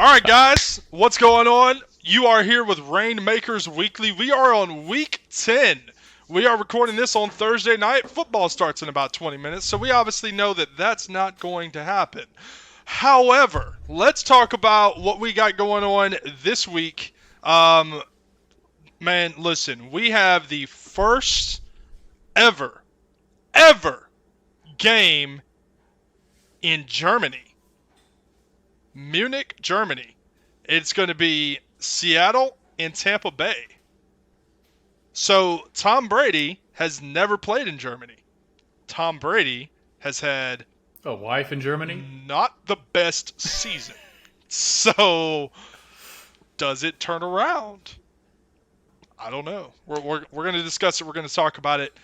All right, guys, what's going on? You are here with Rainmakers Weekly. We are on week 10. We are recording this on Thursday night. Football starts in about 20 minutes, so we obviously know that that's not going to happen. However, let's talk about what we got going on this week. Man, listen, we have the first ever game in Germany. Munich, Germany. It's going to be Seattle and Tampa Bay. So Tom Brady has never played in Germany. Tom Brady has had A wife in Germany? not the best season. So does it turn around? I don't know. We're going to discuss it. We're going to talk about it.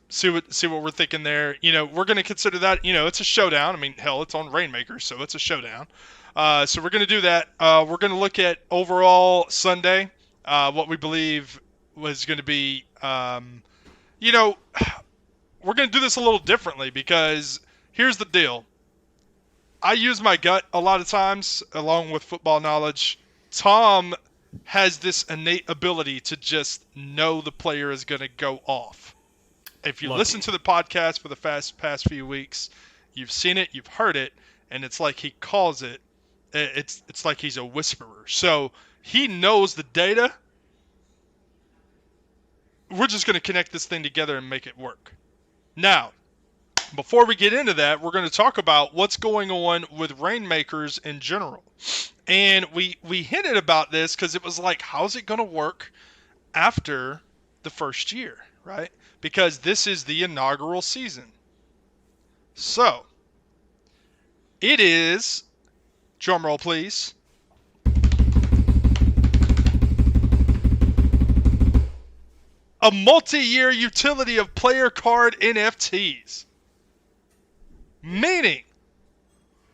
See what we're thinking there. You know, we're going to consider that. You know, it's a showdown. I mean, hell, it's on Rainmakers, so it's a showdown. So we're going to do that. We're going to look at overall Sunday, what we believe was going to be. You know, we're going to do this a little differently because here's the deal. I use my gut a lot of times, along with football knowledge. Tom has this innate ability to just know the player is going to go off. If you listen to the podcast for the past few weeks, you've seen it, you've heard it, and it's like he calls it. It's like he's a whisperer. So he knows the data. We're just going to connect this thing together and make it work. Now, before we get into that, we're going to talk about what's going on with Rainmakers in general. And we hinted about this because it was like, how's it going to work after the first year, right? Because this is the inaugural season. So, it is, drumroll please, a multi-year utility of player card NFTs. Meaning,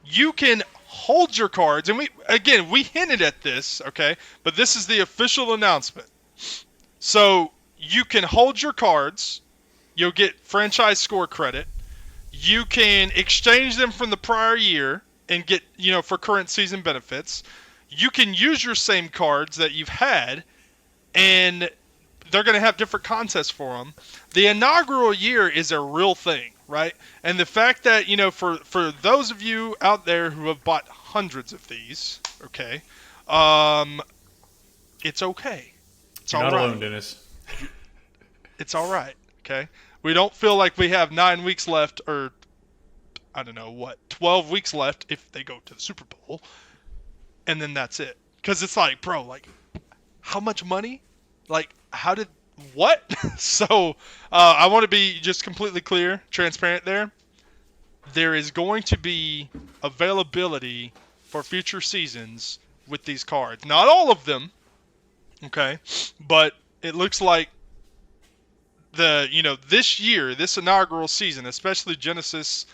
you can hold your cards, and we hinted at this, okay? But this is the official announcement. So you can hold your cards, you'll get franchise score credit, you can exchange them from the prior year and get, you know, for current season benefits. You can use your same cards that you've had, and they're going to have different contests for them. The inaugural year is a real thing, right? And the fact that, you know, for those of you out there who have bought hundreds of these, okay, it's okay. It's You're all not right. alone, Dennis. It's all right, okay? We don't feel like we have 9 weeks left, or I don't know what, 12 weeks left if they go to the Super Bowl, and then that's it. Because it's like, bro, like, how much money? Like, how did, what? So, I want to be just completely clear, transparent there. There is going to be availability for future seasons with these cards. Not all of them, okay? But it looks like this year, this inaugural season, especially Genesis,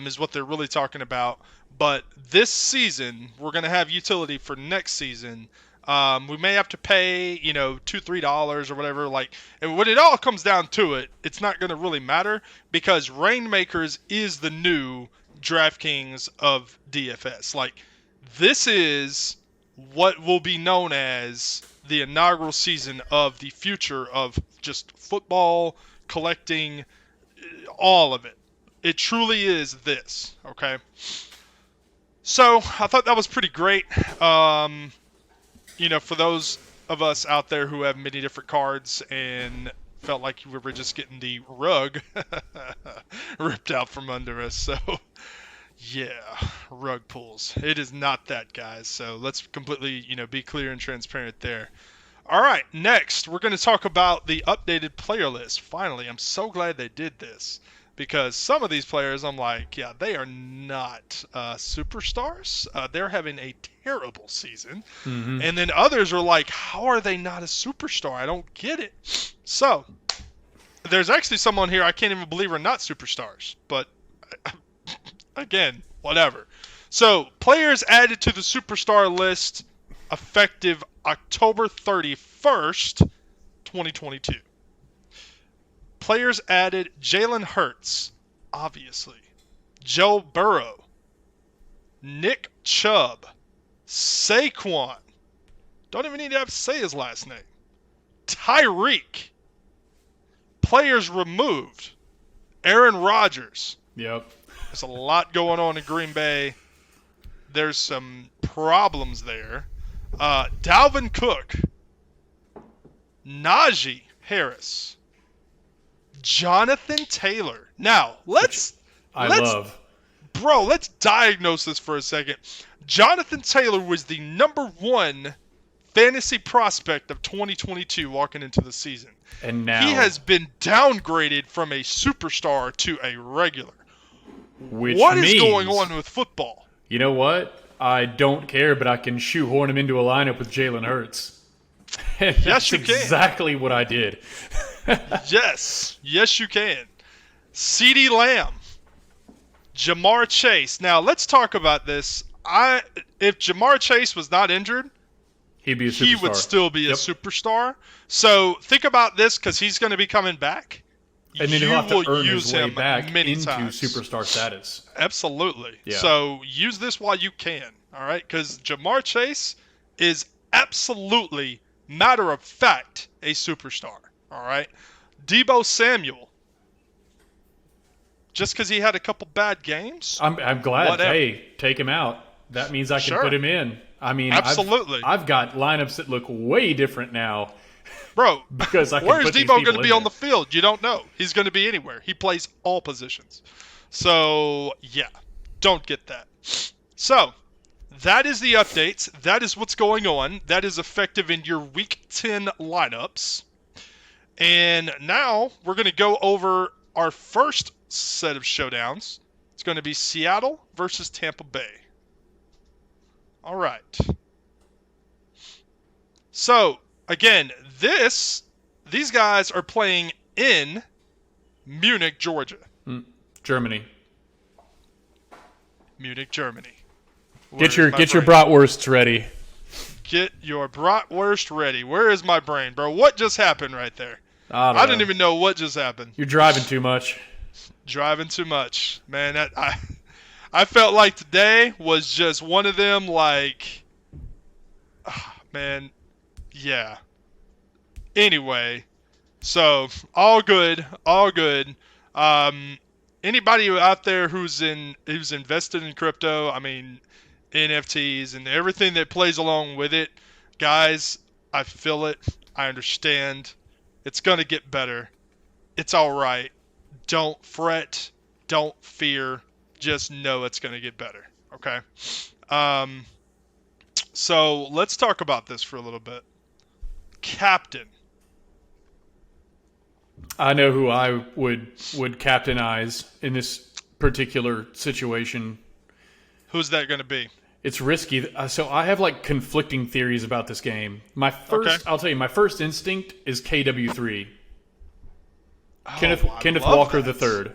is what they're really talking about. But this season, we're going to have utility for next season. We may have to pay, you know, $2-3 or whatever. Like, and when it all comes down to it, it's not going to really matter because Rainmakers is the new DraftKings of DFS. Like, this is what will be known as the inaugural season of the future of just football, collecting, all of it. It truly is this, okay? So, I thought that was pretty great. You know, for those of us out there who have many different cards and felt like we were just getting the rug ripped out from under us. So, yeah, rug pulls. It is not that, guys. So let's completely, you know, be clear and transparent there. All right, next, we're going to talk about the updated player list. Finally, I'm so glad they did this. Because some of these players, I'm like, yeah, they are not superstars. They're having a terrible season. Mm-hmm. And then others are like, how are they not a superstar? I don't get it. So, there's actually someone here I can't even believe are not superstars. But, again, whatever. So, players added to the superstar list effective October 31st, 2022. Players added Jalen Hurts, obviously. Joe Burrow. Nick Chubb. Saquon. Don't even need to have to say his last name. Tyreek. Players removed. Aaron Rodgers. Yep. There's a lot going on in Green Bay. There's some problems there. Dalvin Cook. Najee Harris. Jonathan Taylor. Now, let's love. Bro, let's diagnose this for a second. Jonathan Taylor was the #1 fantasy prospect of 2022 walking into the season. And now he has been downgraded from a superstar to a regular. What is going on with football? You know what? I don't care, but I can shoehorn him into a lineup with Jalen Hurts. Yes, you can. Exactly what I did. Yes, you can. CeeDee Lamb. Jamar Chase. Now, let's talk about this. If Jamar Chase was not injured, he would still be a superstar. So think about this, because he's going to be coming back. And then he'll have to earn his way back into times. superstar status. Absolutely. Yeah. So use this while you can, all right? Because Jamar Chase is absolutely, matter of fact, a superstar, all right? Deebo Samuel. Just because he had a couple bad games? I'm glad. Whatever. Hey, take him out. That means I can put him in. I mean, absolutely. I've got lineups that look way different now. Bro, because where is Deebo going to be on the field? You don't know. He's going to be anywhere. He plays all positions. So, yeah, don't get that. So, that is the updates. That is what's going on. That is effective in your Week 10 lineups. And now we're going to go over our first set of showdowns. It's going to be Seattle versus Tampa Bay. All right. So, again, these guys are playing in Munich, Georgia. Germany. Munich, Germany. Get your bratwursts ready. Get your bratwurst ready. Where is my brain, bro? What just happened right there? I didn't even know what just happened. You're driving too much. Driving too much. Man, I felt like today was just one of them, like, man, yeah. Anyway, so all good. Anybody out there who's invested in crypto, I mean, NFTs and everything that plays along with it, guys, I feel it. I understand. It's gonna get better. It's all right. Don't fret. Don't fear. Just know it's gonna get better. Okay. So let's talk about this for a little bit. Captain. I know who I would captainize in this particular situation. Who's that going to be? It's risky. So I have like conflicting theories about this game. I'll tell you, my first instinct is KW3. Kenneth Walker III.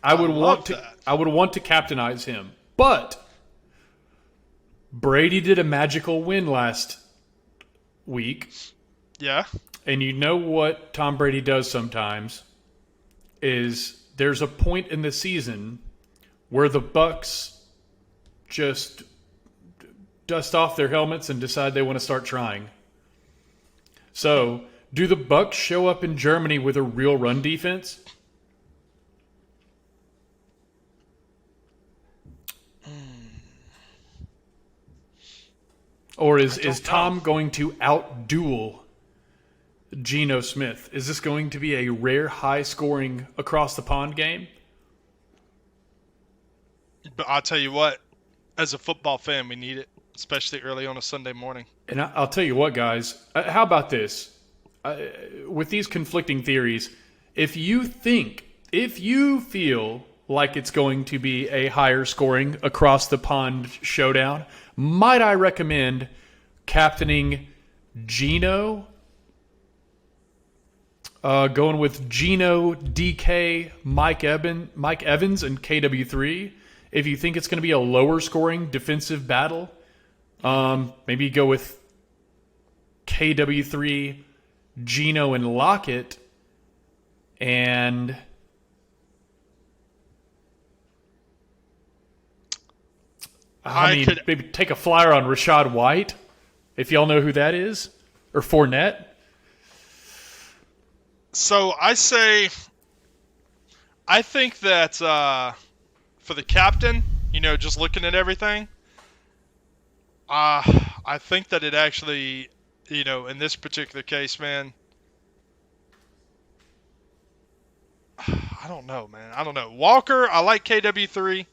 I would want to captainize him, but Brady did a magical win last week. Yeah. And you know what Tom Brady does sometimes is there's a point in the season where the Bucs just dust off their helmets and decide they want to start trying. So, do the Bucs show up in Germany with a real run defense? Or is Tom going to outduel Geno Smith? Is this going to be a rare high-scoring across-the-pond game? But I'll tell you what, as a football fan, we need it, especially early on a Sunday morning. And I'll tell you what, guys. How about this? With these conflicting theories, if you feel like it's going to be a higher-scoring across-the-pond showdown, might I recommend captaining Geno? Going with Geno, DK, Mike Evans, and KW3. If you think it's going to be a lower-scoring defensive battle, maybe go with KW3, Geno, and Lockett, and I mean, maybe take a flyer on Rashad White, if y'all know who that is, or Fournette. So I think that for the captain, just looking at everything, I think that it actually, in this particular case, man, I don't know, man. I don't know. Walker, I like KW3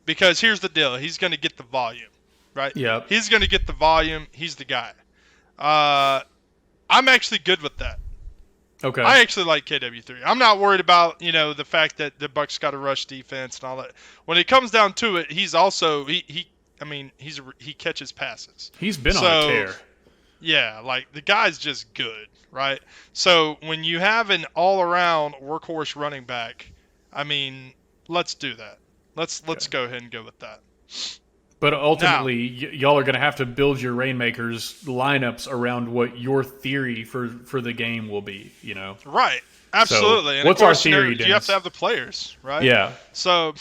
because here's the deal. He's going to get the volume, right? Yep. He's going to get the volume. He's the guy. I'm actually good with that. Okay. I actually like KW3. I'm not worried about, the fact that the Bucks got a rush defense and all that. When it comes down to it, he's also he catches passes. He's been on a tear. Yeah, like the guy's just good, right? So when you have an all-around workhorse running back, let's do that. Let's go ahead and go with that. But ultimately, y'all are going to have to build your Rainmakers lineups around what your theory for the game will be, Right. Absolutely. So, and what's of course, our theory, you have to have the players, right? Yeah. So,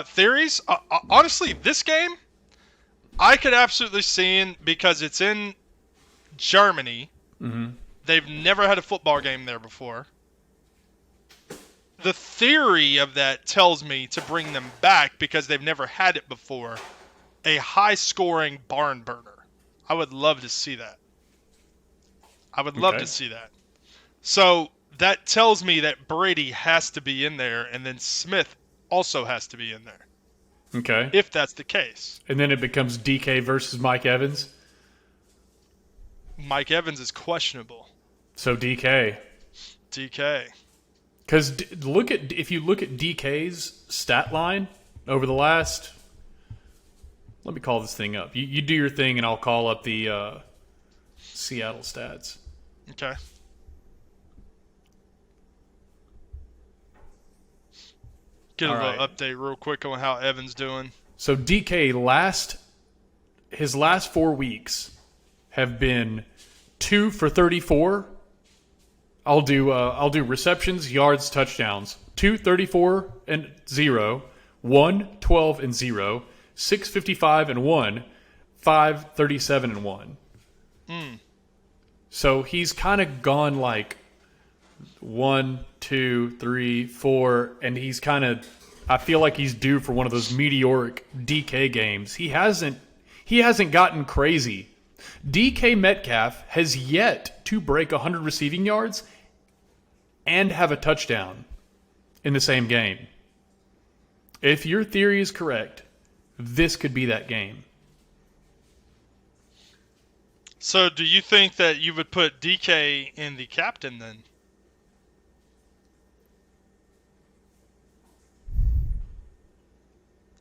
theories, honestly, this game, I could absolutely see in because it's in Germany. Mm-hmm. They've never had a football game there before. The theory of that tells me to bring them back because they've never had it before. A high-scoring barn burner. I would love to see that. So that tells me that Brady has to be in there, and then Smith also has to be in there. Okay. If that's the case. And then it becomes DK versus Mike Evans? Mike Evans is questionable. So DK. Because if you look at DK's stat line over the last... Let me call this thing up. You do your thing, and I'll call up the Seattle stats. Okay. Get a little update real quick on how Evan's doing. So DK his last 4 weeks have been 2 for 34. I'll do receptions, yards, touchdowns. 2, 34 and 0, 1, 12 and 0, 6, 55 and 1, 5, 37 and 1. So he's kind of gone like 1, 2, 3, 4, and he's kind of. I feel like he's due for one of those meteoric DK games. He hasn't gotten crazy. DK Metcalf has yet to break 100 receiving yards and have a touchdown in the same game. If your theory is correct, this could be that game. So do you think that you would put DK in the captain then?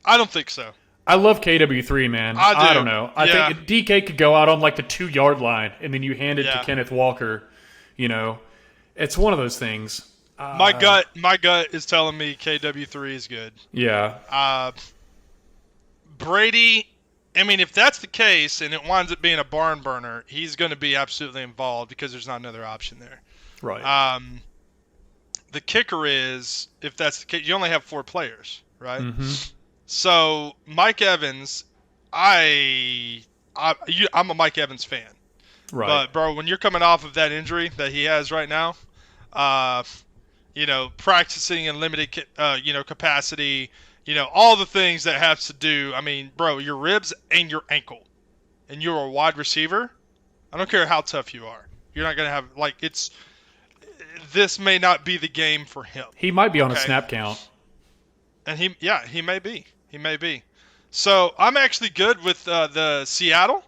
I don't think so. I love KW3, man. I don't know. I think DK could go out on like the 2-yard line, and then you hand it to Kenneth Walker. It's one of those things. My gut is telling me KW3 is good. Yeah. Brady, if that's the case and it winds up being a barn burner, he's going to be absolutely involved because there's not another option there. Right. The kicker is, if that's the case, you only have 4 players, right? Mm-hmm. So Mike Evans, I'm a Mike Evans fan. Right. But bro, when you're coming off of that injury that he has right now, practicing in limited, capacity, all the things that have to do. Bro, your ribs and your ankle, and you're a wide receiver. I don't care how tough you are. You're not gonna have this may not be the game for him. He might be on a snap count. And he may be. He may be. So I'm actually good with the Seattle,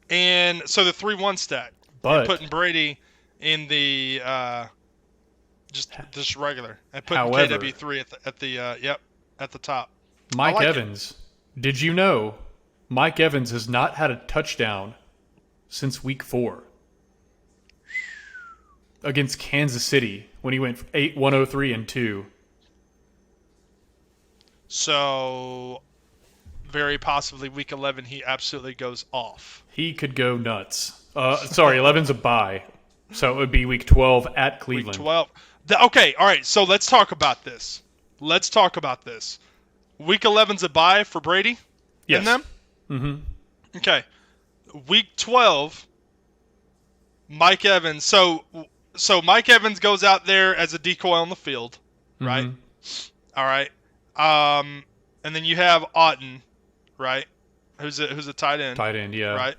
and so the 3-1 stack. But putting Brady in the just regular, and putting KW3 at the top. Mike Evans. Did you know Mike Evans has not had a touchdown since week 4 against Kansas City when he went 8, 103 and 2. So, very possibly week 11, he absolutely goes off. He could go nuts. 11's a bye. So it would be week 12 at Cleveland. Week 12. Okay, all right. So let's talk about this. Week 11's a bye for Brady? Yes. And them? Mm-hmm. Okay, week 12, Mike Evans. So Mike Evans goes out there as a decoy on the field, right? Mm-hmm. All right. And then you have Otten, right? Who's a tight end, Tight end, yeah. right?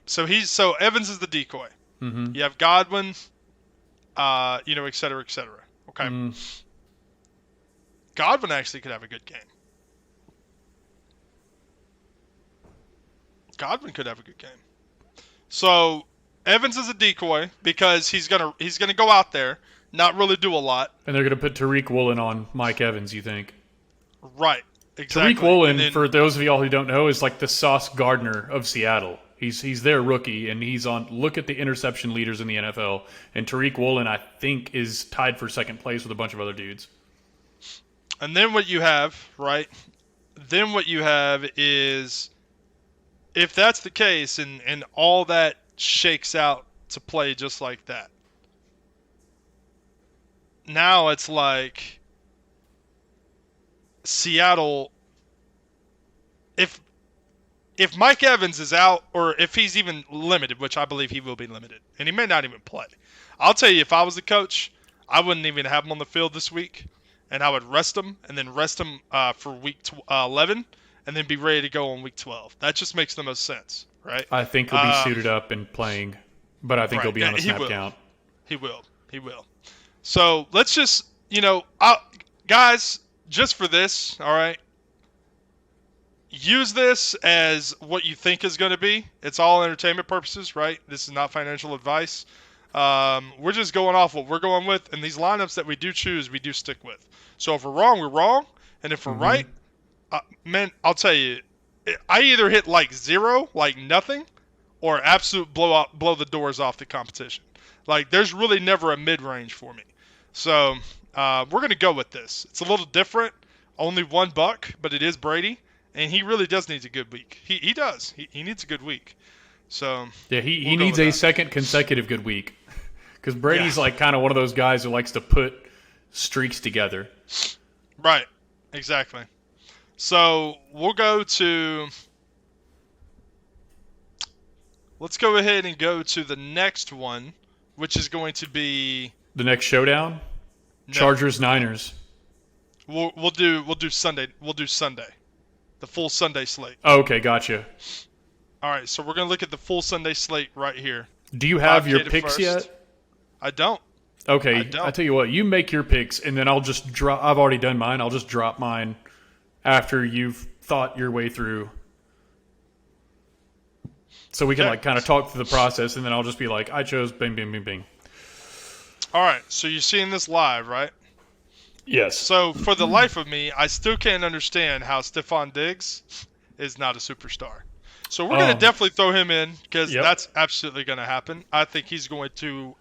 So Evans is the decoy. Mm-hmm. You have Godwin, et cetera, et cetera. Okay. Mm. Godwin actually could have a good game. Godwin could have a good game. So Evans is a decoy because he's gonna go out there, not really do a lot. And they're going to put Tariq Woolen on Mike Evans, you think? Right. Exactly. Tariq Woolen, then, for those of y'all who don't know, is like the Sauce Gardner of Seattle. He's their rookie, and he's on. Look at the interception leaders in the NFL, and Tariq Woolen, I think, is tied for second place with a bunch of other dudes. And then what you have, right? Then what you have is, if that's the case, and all that shakes out to play just like that, now it's like Seattle. If Mike Evans is out, or if he's even limited, which I believe he will be limited, and he may not even play, I'll tell you, if I was the coach, I wouldn't even have him on the field this week, and I would rest him, and then rest him for week 11, and then be ready to go on week 12. That just makes the most sense, right? I think he'll be suited up and playing, but I think he'll be on a snap count. He will. So let's just, guys, just for this, all right, use this as what you think is going to be. It's all entertainment purposes, right? This is not financial advice. We're just going off what we're going with, and these lineups that we do choose, we do stick with. So if we're wrong, we're wrong, and if we're right, man, I'll tell you, I either hit like zero, like nothing, or absolute blow the doors off the competition. Like, there's really never a mid-range for me. So we're going to go with this. It's a little different, only $1, but it is Brady. And he really does need a good week. He does. He needs a good week. So yeah, he needs a second consecutive good week. Because Brady's like kind of one of those guys who likes to put streaks together. Right. Exactly. So we'll go to... Let's go ahead and go to the next one, which is going to be... The next showdown? No. Chargers-Niners. We'll do Sunday. We'll do Sunday. The full Sunday slate. Oh, okay, gotcha. All right, so we're going to look at the full Sunday slate right here. Do you have your picks yet? I don't. Okay, I'll tell you what. You make your picks, and then I'll just drop. I've already done mine. I'll just drop mine after you've thought your way through. So we can kind of talk through the process, and then I'll just be like, I chose bing, bing, bing, bing. All right, so you're seeing this live, right? Yes. So, for the life of me, I still can't understand how Stephon Diggs is not a superstar. So, we're going to definitely throw him in, because that's absolutely going to happen. I think he's going to...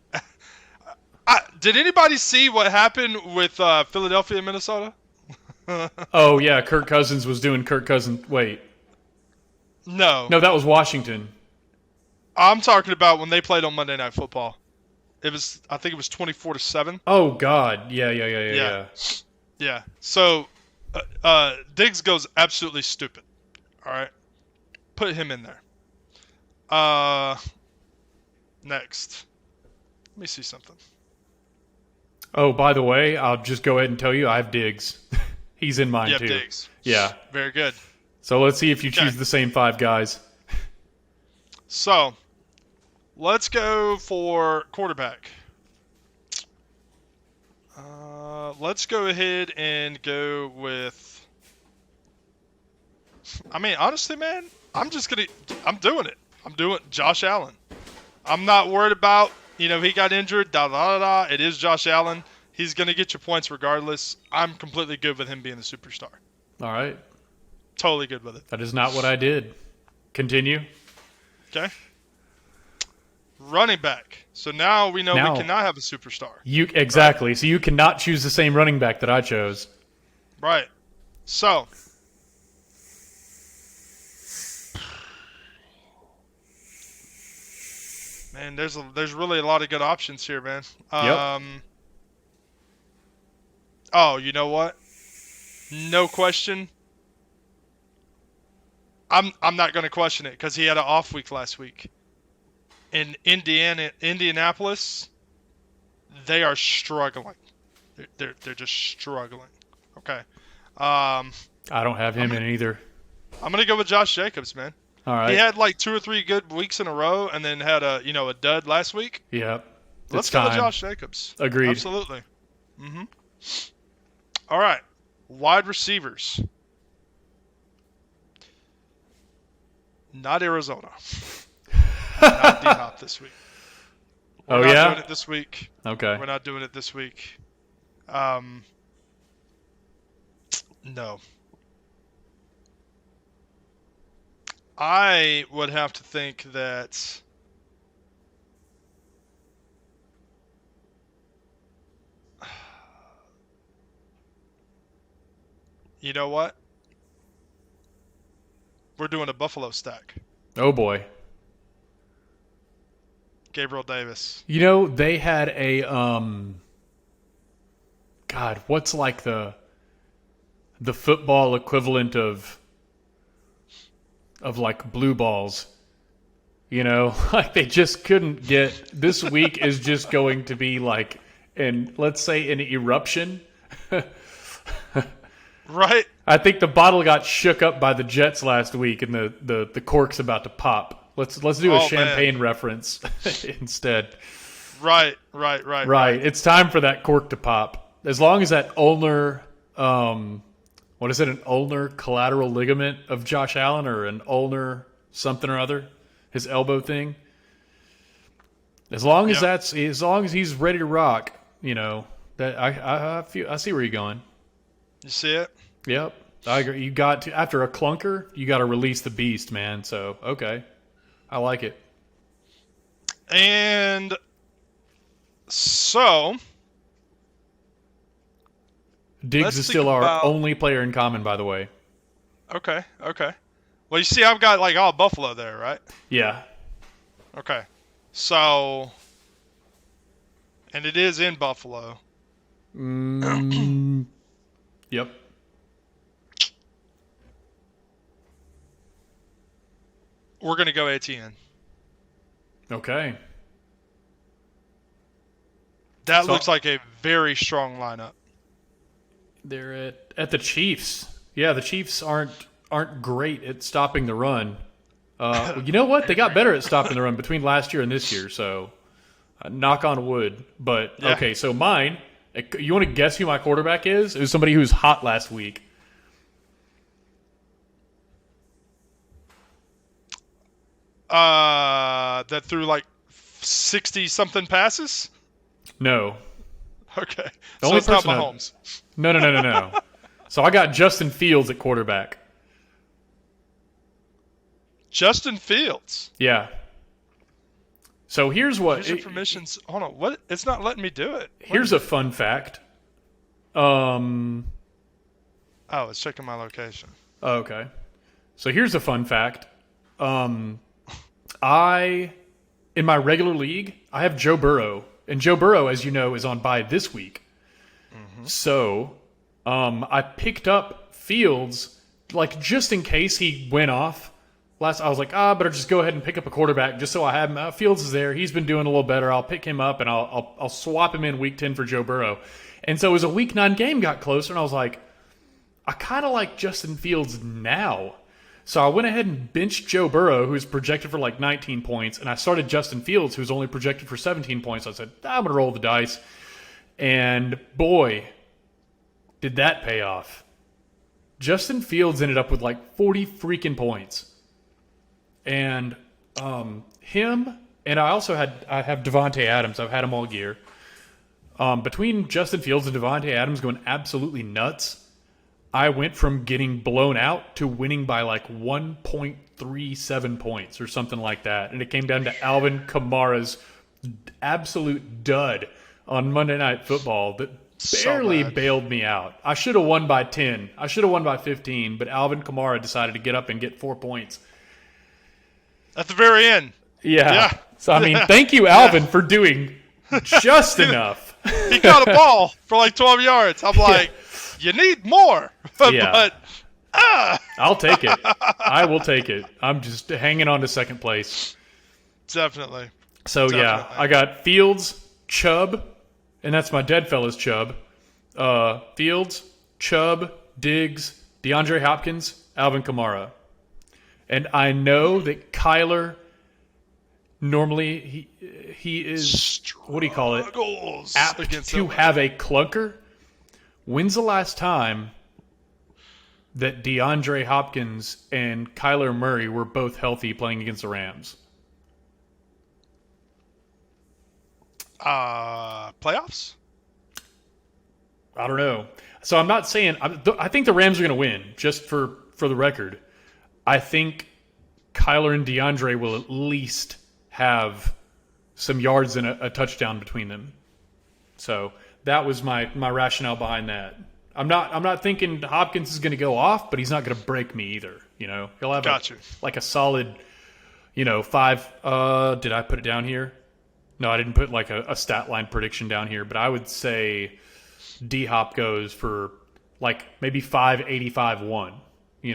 Did anybody see what happened with Philadelphia and Minnesota? Oh, yeah, Kirk Cousins was doing Kirk Cousins... Wait. No. No, that was Washington. I'm talking about when they played on Monday Night Football. I think it was 24-7. Oh God, yeah. Yeah. So, Diggs goes absolutely stupid. All right, put him in there. Next, let me see something. Oh, by the way, I'll just go ahead and tell you, I have Diggs. He's in mine too. Diggs. Yeah. Very good. So let's see if you choose the same 5 guys. So, let's go for quarterback. Let's go ahead and go with... I mean, honestly, man, I'm doing it. I'm doing Josh Allen. I'm not worried about, he got injured, It is Josh Allen. He's going to get you points regardless. I'm completely good with him being the superstar. All right. Totally good with it. That is not what I did. Continue. Okay. Running back. So now we know we cannot have a superstar. Exactly. Right? So you cannot choose the same running back that I chose. Right. So. Man, there's really a lot of good options here, man. Yep. Oh, you know what? No question. I'm not going to question it because he had an off week last week. In Indianapolis, they are struggling. They're just struggling. Okay. I don't have him in either. I'm gonna go with Josh Jacobs, man. All right. He had like 2 or 3 good weeks in a row, and then had a dud last week. Yeah. Let's go with Josh Jacobs. Agreed. Absolutely. All right. Wide receivers. Not Arizona. Not D-Hop this week. We're not doing it this week. Okay. We're not doing it this week. No. I would have to think that you know what? We're doing a Buffalo stack. Oh boy. Gabriel Davis. You know, they had a God, what's like the football equivalent of like blue balls? You know, like they just couldn't get. This week is just going to be like, let's say an eruption. Right. I think the bottle got shook up by the Jets last week, and the cork's about to pop. Let's do a champagne reference instead. Right. It's time for that cork to pop. As long as that ulnar, what is it? An ulnar collateral ligament of Josh Allen, or an ulnar something or other, his elbow thing. As long as as long as he's ready to rock, that I see where you're going. You see it? Yep. I agree. You got to, after a clunker, you got to release the beast, man. So, okay. I like it. And so Diggs is still our only player in common, by the way. Okay. Well, you see, I've got like all Buffalo there, right? Yeah. Okay. So, and it is in Buffalo. Yep. We're going to go ATN. Okay. That looks like a very strong lineup. They're at the Chiefs. Yeah, the Chiefs aren't great at stopping the run. You know what? They got better at stopping the run between last year and this year, so knock on wood. But, okay, so mine, you want to guess who my quarterback is? It was somebody who was hot last week. That threw like 60-something passes? No. Okay. So it's not Mahomes. No. So I got Justin Fields at quarterback. Justin Fields? Yeah. So here's what... User permissions... Hold on. What? It's not letting me do it. Here's a fun fact. Oh, it's checking my location. Okay. So here's a fun fact. In my regular league, I have Joe Burrow. And Joe Burrow, as you know, is on bye this week. Mm-hmm. So I picked up Fields, like just in case he went off. I was like, better just go ahead and pick up a quarterback just so I have him. Fields is there. He's been doing a little better. I'll pick him up and I'll swap him in week 10 for Joe Burrow. And so as a week 9 game got closer, and I was like, I kind of like Justin Fields now. So I went ahead and benched Joe Burrow, who's projected for like 19 points, and I started Justin Fields, who's only projected for 17 points. I said, I'm going to roll the dice. And boy, did that pay off. Justin Fields ended up with like 40 freaking points. And him, and I have Devontae Adams. I've had him all year. Between Justin Fields and Devontae Adams going absolutely nuts, I went from getting blown out to winning by like 1.37 points or something like that. And it came down to Alvin Kamara's absolute dud on Monday Night Football that barely bailed me out. I should have won by 10. I should have won by 15, but Alvin Kamara decided to get up and get 4 points. At the very end. Yeah. So, I mean, thank you, Alvin, for doing just enough. He caught a ball for like 12 yards. I'm like, you need more. But I'll take it. I will take it. I'm just hanging on to second place. Definitely. So, yeah, I got Fields, Chubb, and that's my dead fella's Chubb. Fields, Chubb, Diggs, DeAndre Hopkins, Alvin Kamara. And I know that Kyler, normally he is, what do you call it, apt to have a clunker. When's the last time that DeAndre Hopkins and Kyler Murray were both healthy playing against the Rams? Playoffs? I don't know. So I'm not saying I think the Rams are going to win. Just for the record, I think Kyler and DeAndre will at least have some yards and a touchdown between them. So that was my rationale behind that. I'm not thinking Hopkins is going to go off, but he's not going to break me either. You know, he'll have a solid, 5. Did I put it down here? No, I didn't put like a stat line prediction down here, but I would say D-Hop goes for like maybe 585-1.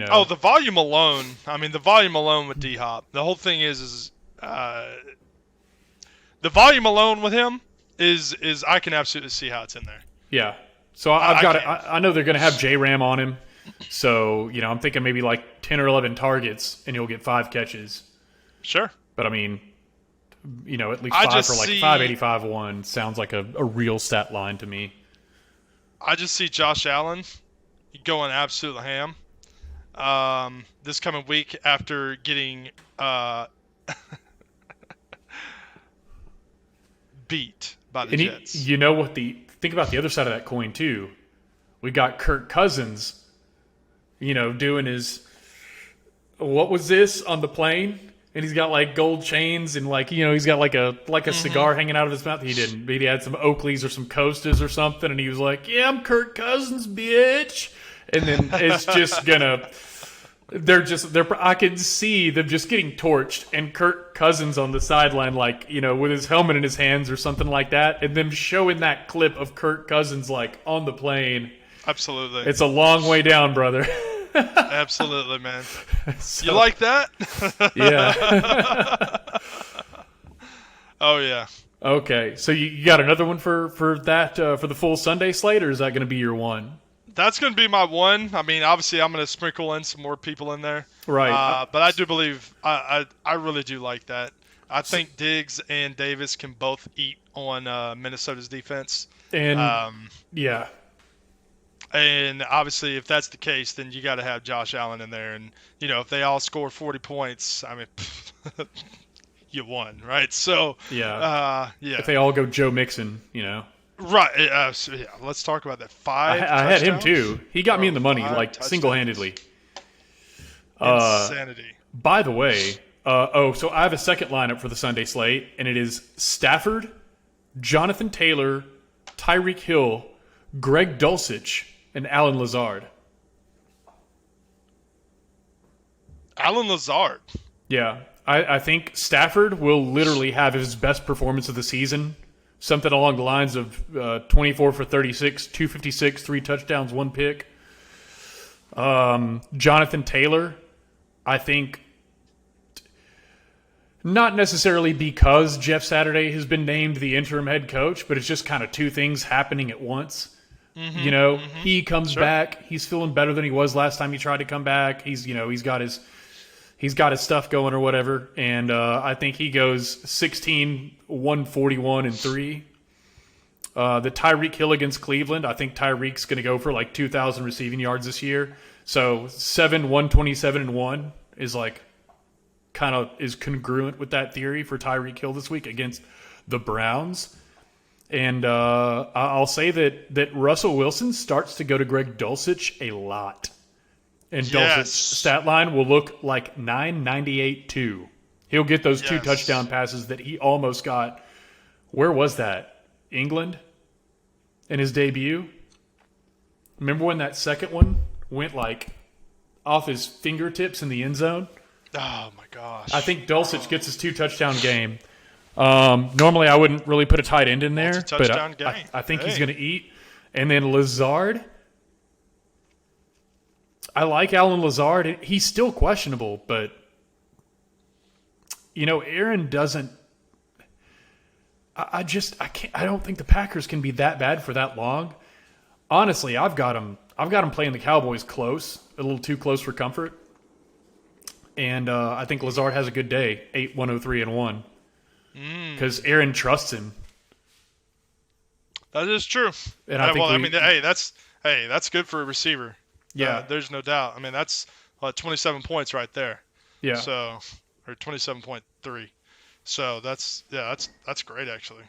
Oh, the volume alone. I mean, the volume alone with D-Hop. The whole thing is the volume alone with him is I can absolutely see how it's in there. Yeah. So I know they're going to have J-Ram on him. So, I'm thinking maybe like 10 or 11 targets and he'll get 5 catches. Sure. But I mean, at least 5 for like 585-1 sounds like a real stat line to me. I just see Josh Allen going absolute ham this coming week after getting beat by the Jets. Think about the other side of that coin too. We got Kirk Cousins, doing his, what was this on the plane? And he's got like gold chains and he's got like a cigar hanging out of his mouth. He didn't. But he had some Oakleys or some Costas or something, and he was like, "Yeah, I'm Kirk Cousins, bitch." And then it's just gonna. I can see them just getting torched, and Kirk Cousins on the sideline, with his helmet in his hands or something like that, and them showing that clip of Kirk Cousins on the plane. Absolutely, it's a long way down, brother. Absolutely, man. So, you like that? Yeah. Oh, yeah. Okay, so you got another one for that for the full Sunday slate, or is that going to be your one? That's going to be my one. I mean, obviously, I'm going to sprinkle in some more people in there. Right. But I do believe I really do like that. I think Diggs and Davis can both eat on Minnesota's defense. And yeah. And obviously, if that's the case, then you got to have Josh Allen in there. And, if they all score 40 points, I mean, you won, right? So, yeah. If they all go Joe Mixon, Right. So, yeah, let's talk about that. 5 I had him too. He got me in the money, single-handedly. Insanity. By the way, so I have a second lineup for the Sunday slate, and it is Stafford, Jonathan Taylor, Tyreek Hill, Greg Dulcich, and Alan Lazard. Alan Lazard. Yeah. I think Stafford will literally have his best performance of the season. Something along the lines of 24 for 36, 256, 3 touchdowns, 1 pick. Jonathan Taylor, I think, not necessarily because Jeff Saturday has been named the interim head coach, but it's just kind of two things happening at once. He comes back. He's feeling better than he was last time he tried to come back. He's got his stuff going or whatever. And I think he goes 16, 141, and 3. The Tyreek Hill against Cleveland, I think Tyreek's going to go for like 2,000 receiving yards this year. So 7, 127, and 1 is is congruent with that theory for Tyreek Hill this week against the Browns. And I'll say that Russell Wilson starts to go to Greg Dulcich a lot. And Dulcich's stat line will look like 998-2. He'll get those 2 touchdown passes that he almost got. Where was that? England? In his debut? Remember when that second one went off his fingertips in the end zone? Oh, my gosh. I think Dulcich gets his 2 touchdown game. Normally, I wouldn't really put a tight end in there, but I think he's going to eat. And then Lazard, I like Alan Lazard. He's still questionable, but Aaron doesn't. I can't. I don't think the Packers can be that bad for that long. Honestly, I've got him playing the Cowboys close, a little too close for comfort. And I think Lazard has a good day, 8-103-1, because Aaron trusts him. That is true. And that's good for a receiver. Yeah, there's no doubt. I mean, that's 27 points right there. Yeah. So, or 27.3. So that's great actually.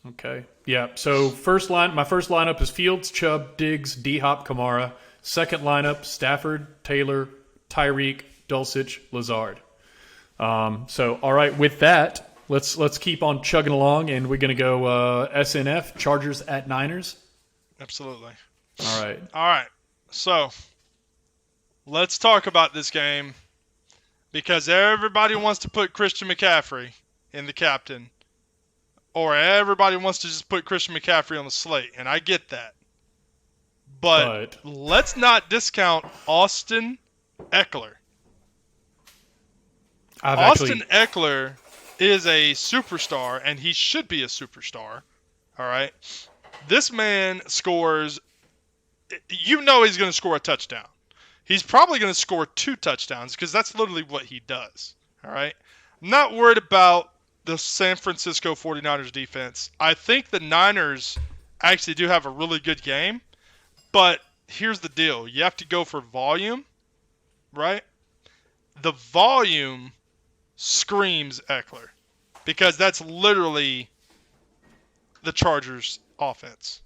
Okay. Yeah. So my first lineup is Fields, Chubb, Diggs, D-Hop, Kamara. Second lineup: Stafford, Taylor, Tyreek, Dulcich, Lazard. So all right, with that, let's keep on chugging along, and we're gonna go SNF Chargers at Niners. Absolutely. All right. So let's talk about this game because everybody wants to put Christian McCaffrey in the captain, or everybody wants to just put Christian McCaffrey on the slate, and I get that. But let's not discount Austin Eckler. Austin Eckler is a superstar, and he should be a superstar. All right? This man scores. He's going to score a touchdown. He's probably going to score 2 touchdowns because that's literally what he does. All right? I'm not worried about the San Francisco 49ers defense. I think the Niners actually do have a really good game, but here's the deal. You have to go for volume, right? The volume screams Eckler because that's literally the Chargers' offense.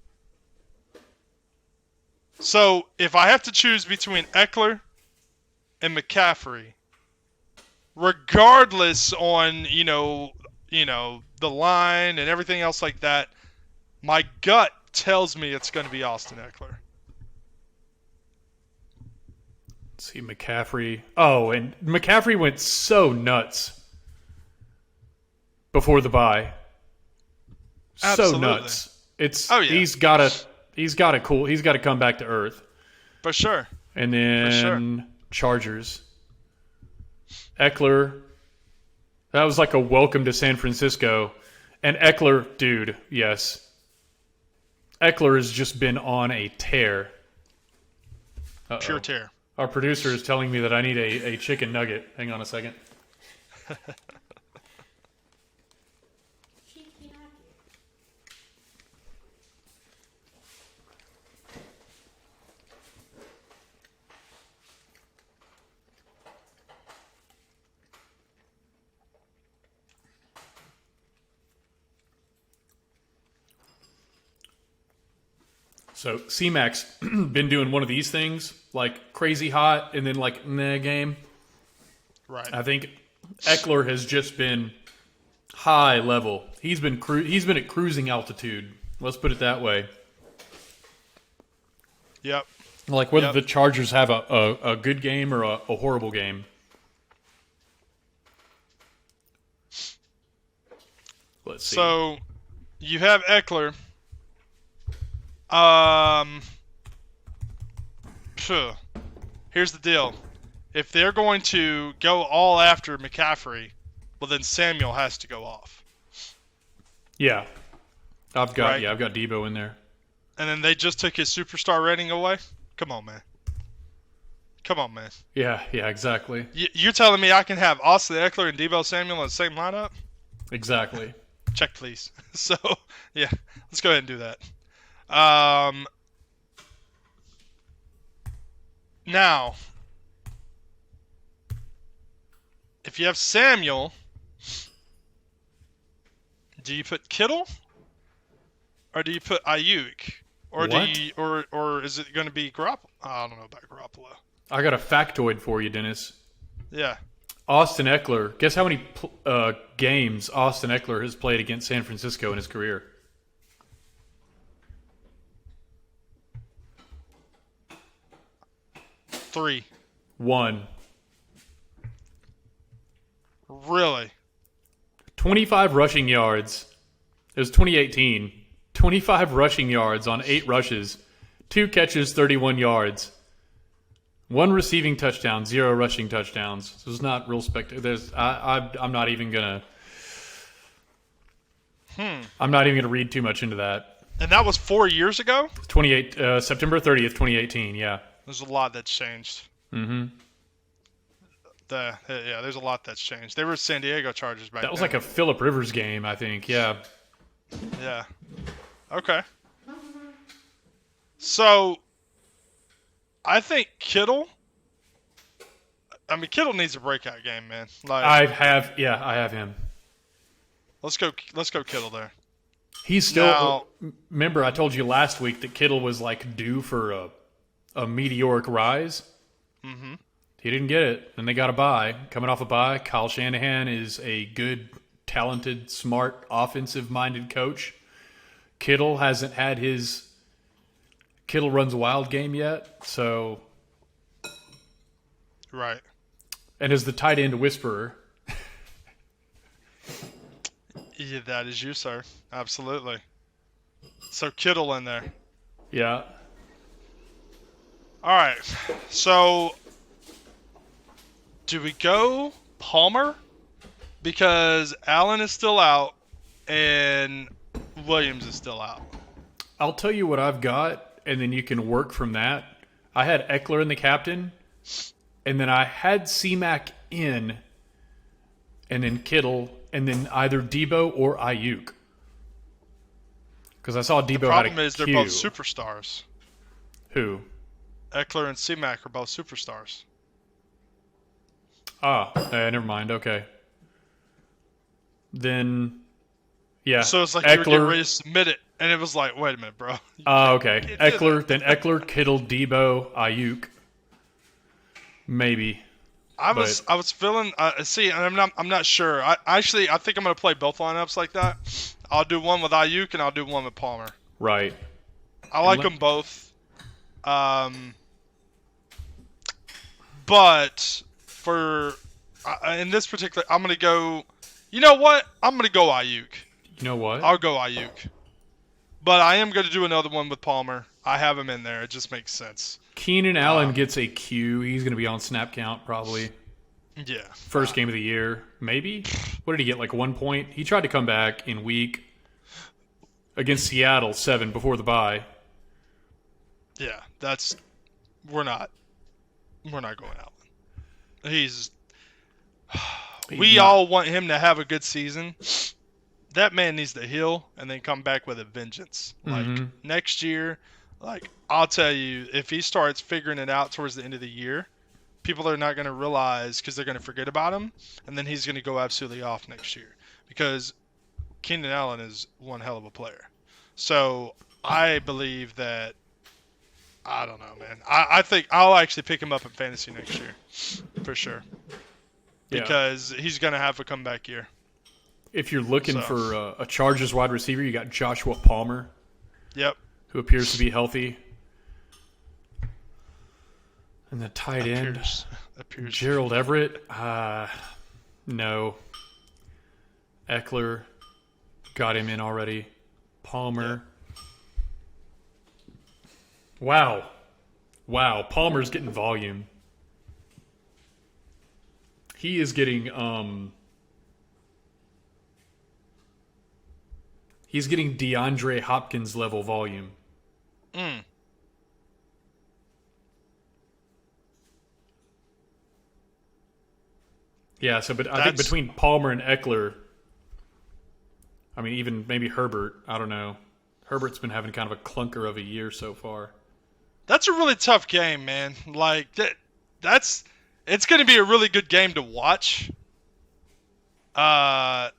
So if I have to choose between Eckler and McCaffrey, regardless on the line and everything else like that, my gut tells me it's going to be Austin Eckler. Let's see, McCaffrey. Oh, and McCaffrey went so nuts before the bye. Absolutely. So nuts. He's got to come back to earth. For sure. And then Chargers. Eckler. That was like a welcome to San Francisco. And Eckler, dude, yes. Eckler has just been on a tear. Uh-oh. Pure tear. Our producer is telling me that I need a chicken nugget. Hang on a second. So C-Mac's been doing one of these things, like crazy hot and then like meh game. Right. I think Eckler has just been high level. He's been at cruising altitude. Let's put it that way. Yep. Like whether the Chargers have a good game or a horrible game. Let's see. So you have Eckler. Here's the deal. If they're going to go all after McCaffrey, well then Samuel has to go off. Yeah. I've got Debo in there. And then they just took his superstar rating away? Come on, man. Yeah, exactly. You're telling me I can have Austin Eckler and Debo Samuel in the same lineup? Exactly. Check, please. So, yeah, let's go ahead and do that. Now, if you have Samuel, do you put Kittle or do you put Ayuk, or or is it going to be Garoppolo? I don't know about Garoppolo. I got a factoid for you, Dennis. Yeah. Austin Eckler. Guess how many games Austin Eckler has played against San Francisco in his career? 3. 1. Really? 25 rushing yards. It was 2018. 25 rushing yards on 8 rushes. 2 catches, 31 yards. 1 receiving touchdown, 0 rushing touchdowns. So it's not real spectacular. I'm not even gonna. I'm not even gonna read too much into that. And that was 4 years ago? September 30th, 2018. Yeah. There's a lot that's changed. Mm-hmm. There's a lot that's changed. They were San Diego Chargers back then. That was like a Phillip Rivers game, I think. Yeah. Yeah. Okay. So, I think Kittle. I mean, Kittle needs a breakout game, man. Like, I have him. let's go Kittle there. He's still. Now, remember, I told you last week that Kittle was like due for a meteoric rise. Mm-hmm. He didn't get it, and they got a bye. Coming off a bye, Kyle Shanahan is a good, talented, smart, offensive-minded coach. Kittle hasn't had his Kittle runs wild game yet, so right. And as the tight end whisperer. Yeah, that is you, sir. Absolutely. So Kittle in there. Yeah. All right. So do we go Palmer? Because Allen is still out and Williams is still out. I'll tell you what I've got, and then you can work from that. I had Eckler in the captain, and then I had C-Mac in, and then Kittle, and then either Debo or Ayuk. Because I saw Debo had a The problem is they're Q. both superstars. Who? Eckler and C-Mac are both superstars. Never mind. Okay. Then, yeah. So it's like Eckler, you were getting ready to submit it, and it was like, wait a minute, bro. Okay. Eckler, Kittle, Debo, Ayuk. Maybe. I was feeling. See, I'm not sure. I think I'm gonna play both lineups like that. I'll do one with Ayuk and I'll do one with Palmer. Right. I like them both. But for in this particular, I'm gonna go. You know what? I'm gonna go Ayuk. You know what? I'll go Ayuk. But I am gonna do another one with Palmer. I have him in there. It just makes sense. Keenan Allen gets a Q. He's going to be on snap count probably. Yeah. First game of the year, maybe. What did he get? Like 1 point. He tried to come back in week against Seattle 7 before the bye. Yeah, we're not going Allen. We all want him to have a good season. That man needs to heal and then come back with a vengeance. Like next year, like I'll tell you, if he starts figuring it out towards the end of the year, people are not going to realize because they're going to forget about him, and then he's going to go absolutely off next year because Keenan Allen is one hell of a player. So I believe that I don't know, man. I think I'll actually pick him up in fantasy next year for sure because he's going to have a comeback year. If you're looking for a Chargers wide receiver, you got Joshua Palmer. Yep. Who appears to be healthy. And the tight end, Gerald Everett. No. Eckler, got him in already. Palmer. Yep. Wow. Palmer's getting volume. He is getting he's getting DeAndre Hopkins level volume. Yeah, but I think between Palmer and Eckler, I mean, even maybe Herbert, I don't know. Herbert's been having kind of a clunker of a year so far. That's a really tough game, man. Like it's going to be a really good game to watch. San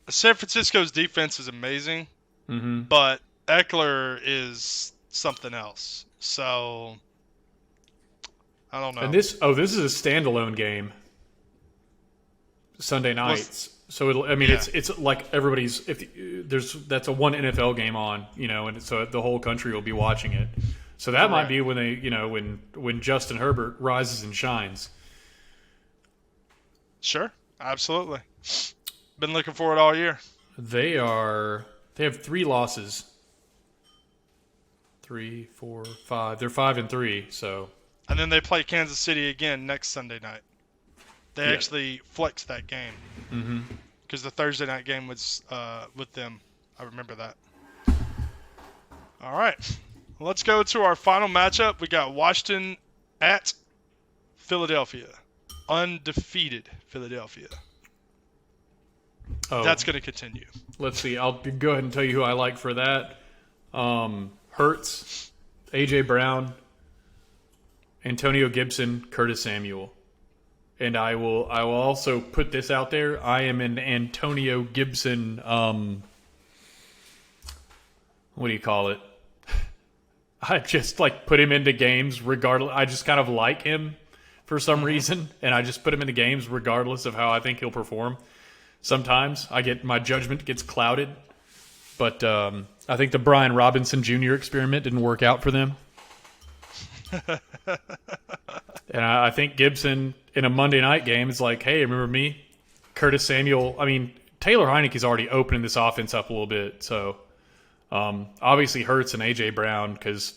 Francisco's defense is amazing, but Eckler is something else. So I don't know. And this is a standalone game. Sunday nights. So it's like everybody's that's a one NFL game on, and so the whole country will be watching it. So that might be when they, when Justin Herbert rises and shines. Sure, absolutely. Been looking for it all year. They have 3 losses. 3, 4, 5. They're 5-3, so And then they play Kansas City again next Sunday night. They actually flexed that game. Mm-hmm. Because the Thursday night game was with them. I remember that. All right. Let's go to our final matchup. We got Washington at Philadelphia. Undefeated Philadelphia. Oh, That's going to continue. let's see. I'll go ahead and tell you who I like for that. Hurts, A.J. Brown, Antonio Gibson, Curtis Samuel. And I will also put this out there. I am an Antonio Gibson, what do you call it? I just like put him into games regardless. I just kind of like him for some reason, and I just put him into games regardless of how I think he'll perform. Sometimes my judgment gets clouded, but I think the Brian Robinson Jr. experiment didn't work out for them. And I think Gibson in a Monday night game is like, hey, remember me? Curtis Samuel. I mean, Taylor Heineke's already opening this offense up a little bit. So obviously Hurts and A.J. Brown, because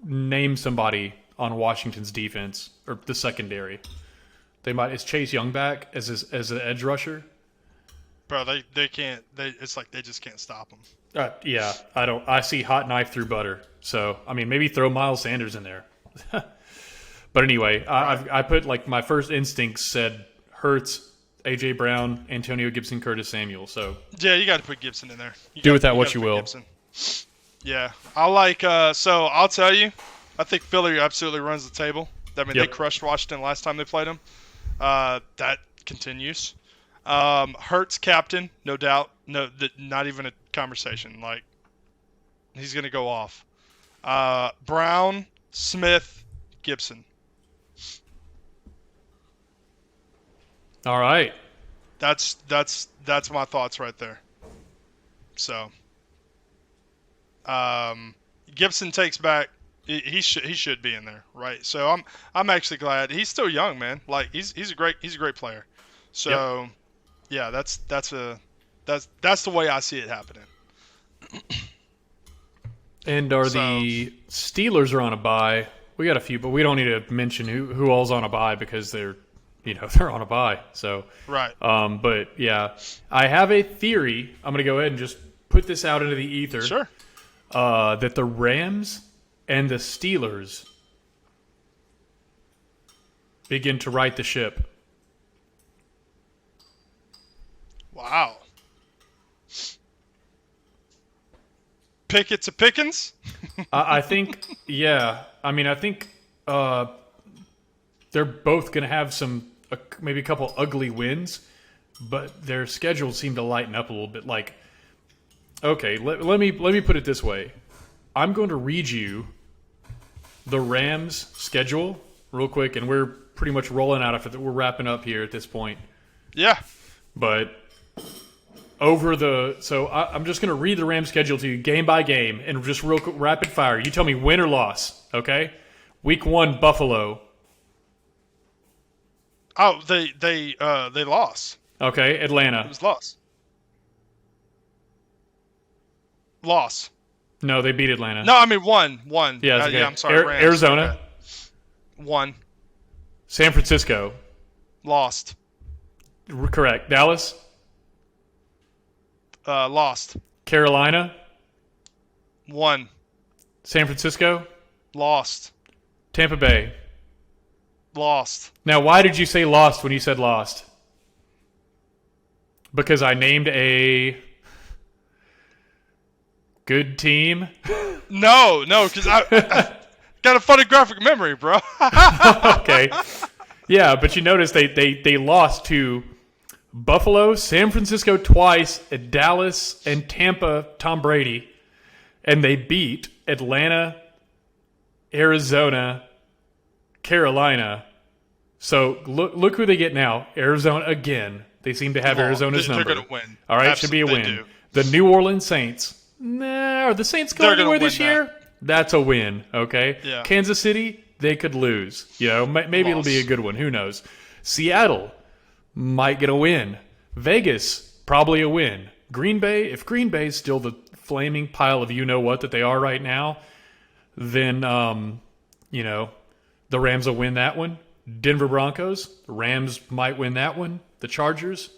name somebody on Washington's defense or the secondary. Is Chase Young back as an edge rusher? Bro, they can't. It's like they just can't stop them. Yeah, I see hot knife through butter. So, I mean, maybe throw Miles Sanders in there. But anyway, I put like my first instincts said Hurts, A.J. Brown, Antonio Gibson, Curtis Samuel. So yeah, you got to put Gibson in there. Do with that what you will. Gibson. Yeah, I like. So I'll tell you, I think Philly absolutely runs the table. I mean, They crushed Washington last time they played them. That continues. Hurts captain, no doubt. No, not even a conversation. Like, he's gonna go off. Brown, Smith, Gibson. All right. That's my thoughts right there. So, Gibson takes back. He should be in there, right? So I'm actually glad he's still young, man. Like he's a great player. So, yeah, that's the way I see it happening. And the Steelers are on a bye. We got a few, but we don't need to mention who all's on a bye because they're on a bye. So right. But yeah, I have a theory. I'm gonna go ahead and just put this out into the ether. Sure. That the Rams and the Steelers begin to right the ship. Wow. Pickett's a Pickens? I think, yeah. I mean, I think they're both going to have maybe a couple ugly wins, but their schedules seem to lighten up a little bit. Like, okay, let me put it this way. I'm going to read you the Rams' schedule real quick, and we're pretty much rolling out of it. We're wrapping up here at this point. Yeah. But I'm just going to read the Rams schedule to you game by game and just real quick, rapid fire. You tell me win or loss, okay? Week 1, Buffalo. Oh, they lost. Okay, Atlanta. It was loss. Loss. No, they beat Atlanta. No, I mean won. Yeah, okay. Yeah, I'm sorry. Rams. Arizona. Okay. Won. San Francisco. Lost. Correct. Dallas. Lost. Carolina. Won. San Francisco. Lost. Tampa Bay. Lost. Now, why did you say lost when you said lost? Because I named a good team? No, because I got a photographic memory, bro. Okay. Yeah, but you notice they lost to Buffalo, San Francisco twice, Dallas, and Tampa, Tom Brady. And they beat Atlanta, Arizona, Carolina. So look who they get now. Arizona again. They seem to have Arizona's number. They're going to win. All right, Absolutely, should be a win. do. The New Orleans Saints. Nah, are the Saints going anywhere this year? That's a win, okay? Yeah. Kansas City, they could lose. Maybe it'll be a good one. Who knows? Seattle might get a win. Vegas, probably a win. Green Bay, if Green Bay is still the flaming pile of you-know-what that they are right now, then, the The Rams will win that one. Denver Broncos, the Rams might win that one. The Chargers,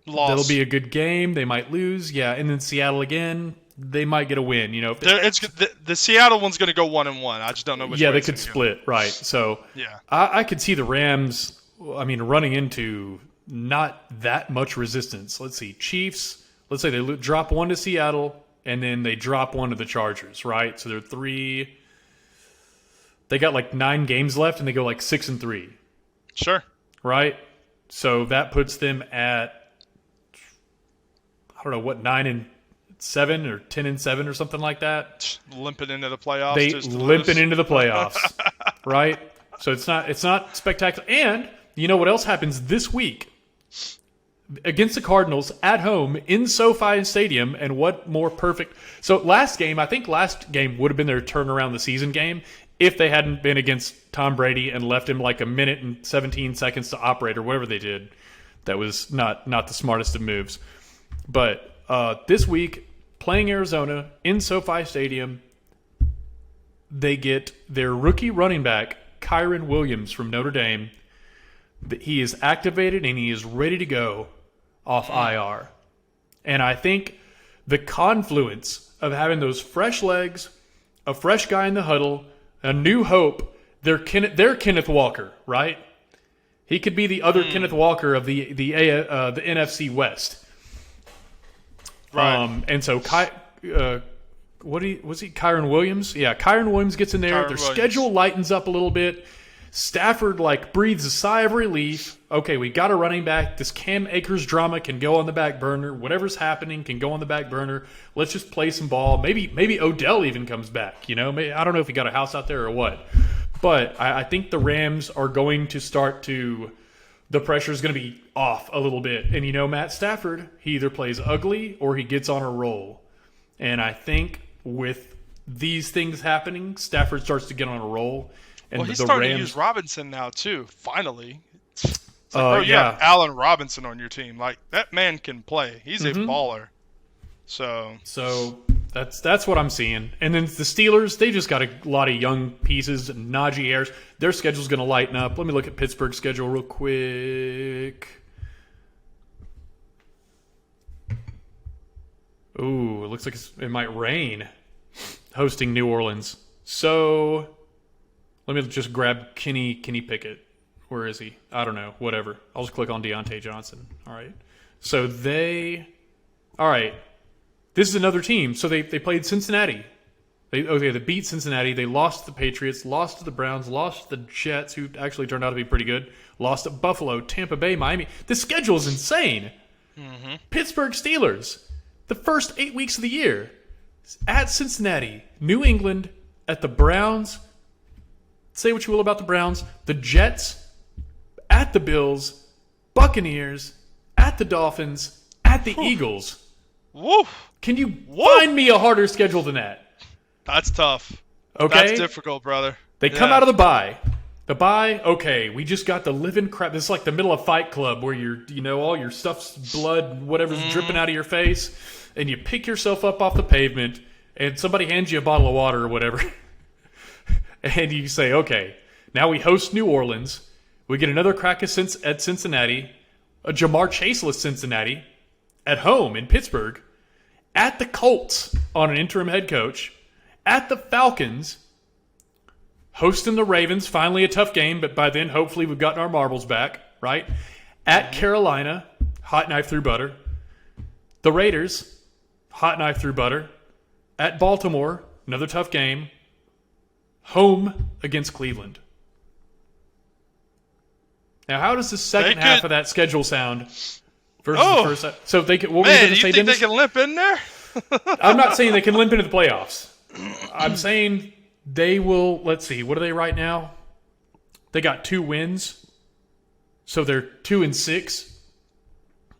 that'll be a good game. They might lose. Yeah, and then Seattle again, they might get a win. You know, the Seattle one's going to go 1-1. I just don't know which way. Yeah, they could split, right? So yeah, I could see the Rams. I mean, running into not that much resistance. Let's see, Chiefs. Let's say they drop one to Seattle, and then they drop one to the Chargers, right? So they're 3. They got like 9 games left, and they go like 6-3. Sure. Right. So that puts them at, I don't know what, 9-7 or 10-7 or something like that. Limping into the playoffs. Into the playoffs, right? So it's not spectacular. And you know what else happens this week? Against the Cardinals at home in SoFi Stadium, and what more perfect? So last game would have been their turnaround the season game if they hadn't been against Tom Brady and left him like a minute and 17 seconds to operate or whatever they did. That was not the smartest of moves. But this week, playing Arizona in SoFi Stadium, they get their rookie running back, Kyron Williams from Notre Dame. He is activated and he is ready to go off IR. And I think the confluence of having those fresh legs, a fresh guy in the huddle, a new hope, they're Kenneth Walker, right? He could be the other Kenneth Walker of the NFC West. Right. And so Kyron Williams? Yeah, Kyron Williams gets in there. Their schedule lightens up a little bit. Stafford breathes a sigh of relief. Okay, we got a running back. This Cam Akers drama can go on the back burner. Whatever's happening can go on the back burner. Let's just play some ball. Maybe Odell even comes back. You know, I don't know if he got a house out there or what. But I think the Rams are going to start to. The pressure is going to be off a little bit. And you know, Matt Stafford, he either plays ugly or he gets on a roll. And I think with these things happening, Stafford starts to get on a roll. And he's starting to use Robinson now too. Finally, it's like, you have Allen Robinson on your team. Like, that man can play. He's a baller. So that's what I'm seeing. And then the Steelers, they just got a lot of young pieces. Najee Harris, their schedule's going to lighten up. Let me look at Pittsburgh's schedule real quick. Ooh, it looks like it might rain hosting New Orleans. So let me just grab Kenny Pickett. Where is he? I don't know. Whatever. I'll just click on Deontay Johnson. All right. So all right. This is another team. So they played Cincinnati. They beat Cincinnati. They lost to the Patriots, lost to the Browns, lost to the Jets, who actually turned out to be pretty good, lost to Buffalo, Tampa Bay, Miami. The schedule is insane. Mm-hmm. Pittsburgh Steelers, the first 8 weeks of the year, at Cincinnati, New England, at the Browns. Say what you will about the Browns. The Jets, at the Bills, Buccaneers, at the Dolphins, at the Eagles. Woof. Can you find me a harder schedule than that? That's tough. Okay. That's difficult, brother. They come out of the bye. The bye, okay, we just got the living crap. This is like the middle of Fight Club where all your stuff's blood, whatever's dripping out of your face, and you pick yourself up off the pavement, and somebody hands you a bottle of water or whatever. And you say, okay, now we host New Orleans. We get another crack at Cincinnati, a Jamar Chaseless Cincinnati, at home in Pittsburgh, at the Colts on an interim head coach, at the Falcons, hosting the Ravens, finally a tough game, but by then hopefully we've gotten our marbles back, right? At Carolina, hot knife through butter. The Raiders, hot knife through butter. At Baltimore, another tough game. Home against Cleveland. Now, how does the second half of that schedule sound versus the first half? So they could. What were you going to say, Dennis? They can limp in there? I'm not saying they can limp into the playoffs. I'm saying they will. Let's see. What are they right now? They got 2 wins, so they're 2-6,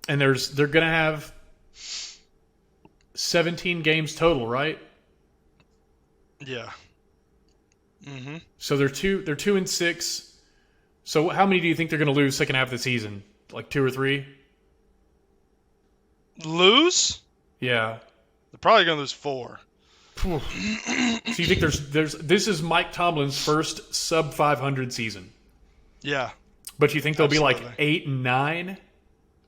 and they're going to have 17 games total, right? Yeah. Mm-hmm. So they're 2-6. So how many do you think they're going to lose second half of the season? Like 2 or 3? Lose? Yeah. They're probably going to lose 4. So you think this is Mike Tomlin's first sub 500 season? Yeah. But you think they'll Absolutely. be like 8-9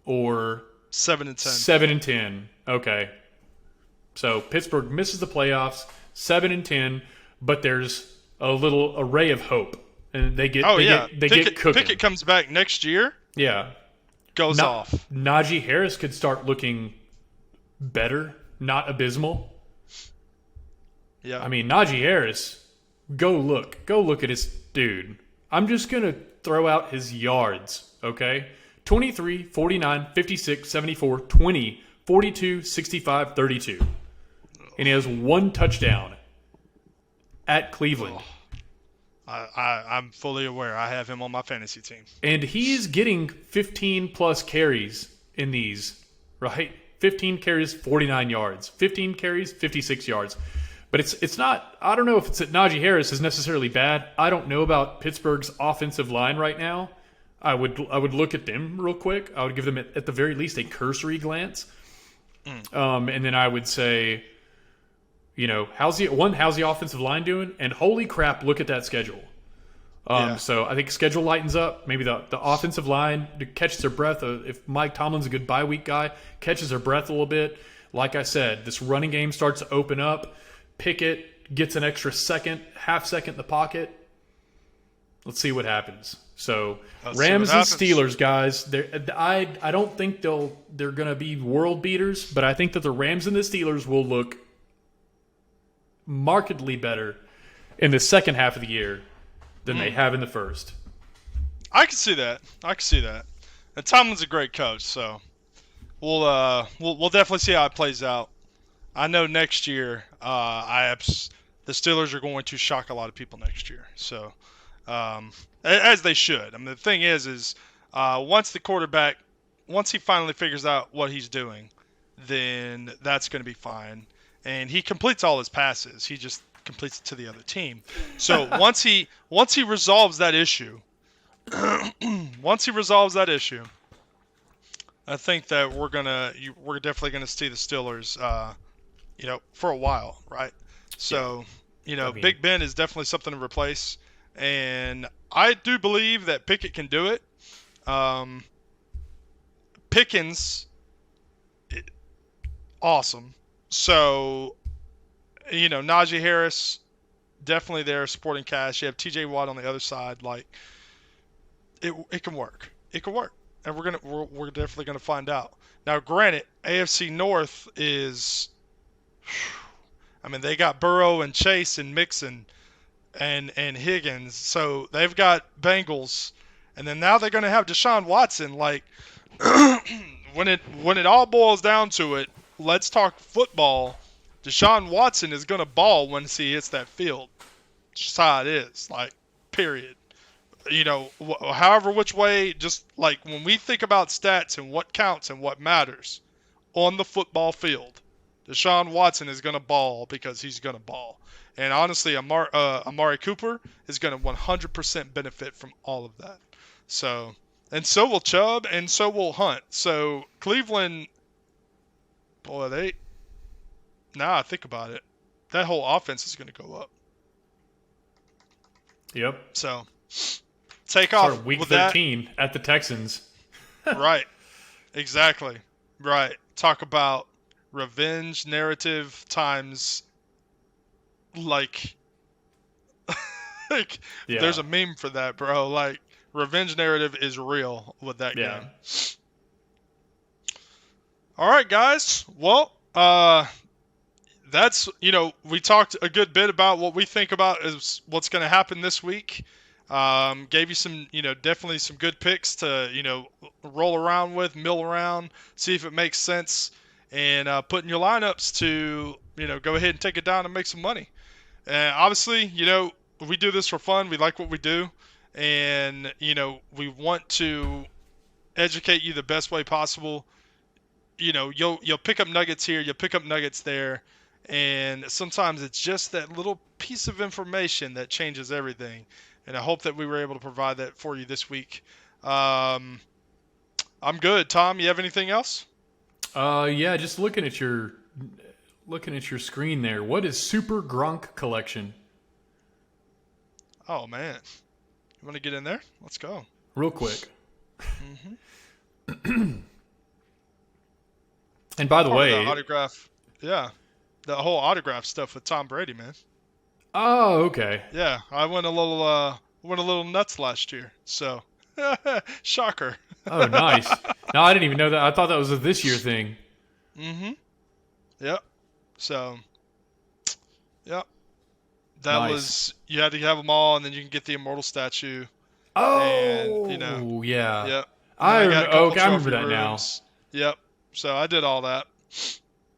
or 7-10? 7-10. Okay. So Pittsburgh misses the playoffs, 7-10, but there's a little array of hope, and they get get cooking. Pickett comes back next year. Yeah, Goes off. Najee Harris could start looking better, not abysmal. Yeah. I mean, Najee Harris, go look at his dude. I'm just gonna throw out his yards, okay? 23, 49, 56, 74, 20, 42, 65, 32. And he has one touchdown at Cleveland. I'm fully aware. I have him on my fantasy team. And he's getting 15 plus carries in these, right? 15 carries, 49 yards. 15 carries, 56 yards. But it's not, I don't know if it's that Najee Harris is necessarily bad. I don't know about Pittsburgh's offensive line right now. I would look at them real quick. I would give them at the very least a cursory glance. And then I would say, you know, how's the offensive line doing? And holy crap, look at that schedule. So I think schedule lightens up. Maybe the offensive line catches their breath. If Mike Tomlin's a good bye week guy, catches their breath a little bit. Like I said, this running game starts to open up. Pickett gets an extra half second in the pocket. Let's see what happens. So Rams and Steelers, guys. I don't think they're going to be world beaters, but I think that the Rams and the Steelers will look markedly better in the second half of the year than they have in the first. I can see that. And Tomlin's a great coach, so we'll definitely see how it plays out. I know next year, the Steelers are going to shock a lot of people next year. So, as they should. I mean, the thing is once he finally figures out what he's doing, then that's going to be fine. And he completes all his passes. He just completes it to the other team. So once he resolves that issue, I think that we're definitely gonna see the Steelers, for a while, right? So, Big Ben is definitely something to replace, and I do believe that Pickett can do it. Pickens, awesome. So, Najee Harris, definitely there supporting cast. You have T.J. Watt on the other side. Like, it can work. It can work, and we're definitely gonna find out. Now, granted, AFC North is, I mean, they got Burrow and Chase and Mixon and Higgins, so they've got Bengals, and then now they're gonna have Deshaun Watson. Like, when it all boils down to it, let's talk football. Deshaun Watson is going to ball once he hits that field. Just how it is, like, period. However which way, just like when we think about stats and what counts and what matters on the football field, Deshaun Watson is going to ball because he's going to ball. And honestly, Amari Cooper is going to 100% benefit from all of that. So, and so will Chubb, and so will Hunt. So Cleveland, boy, now I think about it, that whole offense is going to go up. Yep. So, take off week with 13 at the Texans. Right. Exactly. Right. Talk about revenge narrative times, like there's a meme for that, bro. Like, revenge narrative is real with that game. All right, guys. Well, that's, we talked a good bit about what we think about is what's going to happen this week. Gave you some, definitely some good picks to, roll around with, mill around, see if it makes sense, and put in your lineups to, go ahead and take it down and make some money. And obviously, we do this for fun. We like what we do, and, we want to educate you the best way possible. You'll pick up nuggets here, you'll pick up nuggets there. And sometimes it's just that little piece of information that changes everything. And I hope that we were able to provide that for you this week. I'm good. Tom, you have anything else? Yeah, just looking at your looking at your screen there. What is Super Gronk Collection? Oh man, you want to get in there? Let's go. Real quick. Mm-hmm. And by the Part of way, the autograph, yeah, the whole autograph stuff with Tom Brady, man. oh, okay. Yeah, I went a little nuts last year. So, shocker. Oh, nice. No, I didn't even know that. I thought that was a this year thing. Mm-hmm. Yep. So, yep. That Nice. was you had to have them all, and then you can get the immortal statue. Oh, And yeah. yep. And then I got a couple okay, I remember trophy that now. rooms. Yep. So I did all that.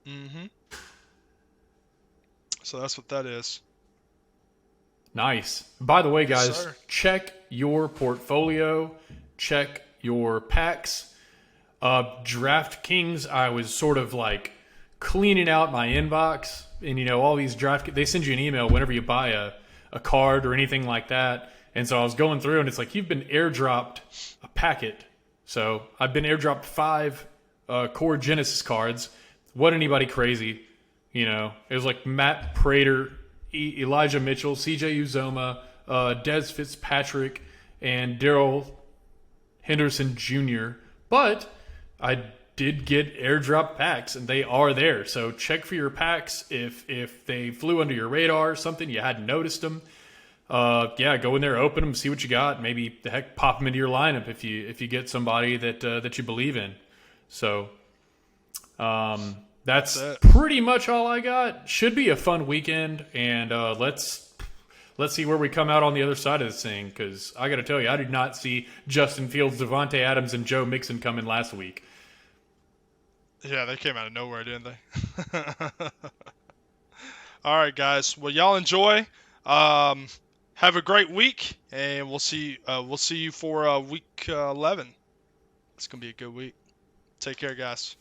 Mm-hmm. So that's what that is. Nice. By the way, Yes, guys, sir. check your portfolio. Check your packs. DraftKings, I was sort of like cleaning out my inbox, and all these they send you an email whenever you buy a card or anything like that. And so I was going through, and it's like you've been airdropped a packet. So I've been airdropped 5 core Genesis cards. Wasn't anybody crazy, It was like Matt Prater, Elijah Mitchell, CJ Uzoma, Des Fitzpatrick, and Daryl Henderson Jr. But I did get airdrop packs, and they are there. So check for your packs if they flew under your radar or something, you hadn't noticed them. Yeah, go in there, open them, see what you got. Maybe the heck pop them into your lineup if you get somebody that you believe in. So that's pretty much all I got. Should be a fun weekend, and let's see where we come out on the other side of this thing. Because I got to tell you, I did not see Justin Fields, Devontae Adams, and Joe Mixon coming last week. Yeah, they came out of nowhere, didn't they? All right, guys. Well, y'all enjoy. Have a great week, and we'll see you for week 11. It's gonna be a good week. Take care, guys.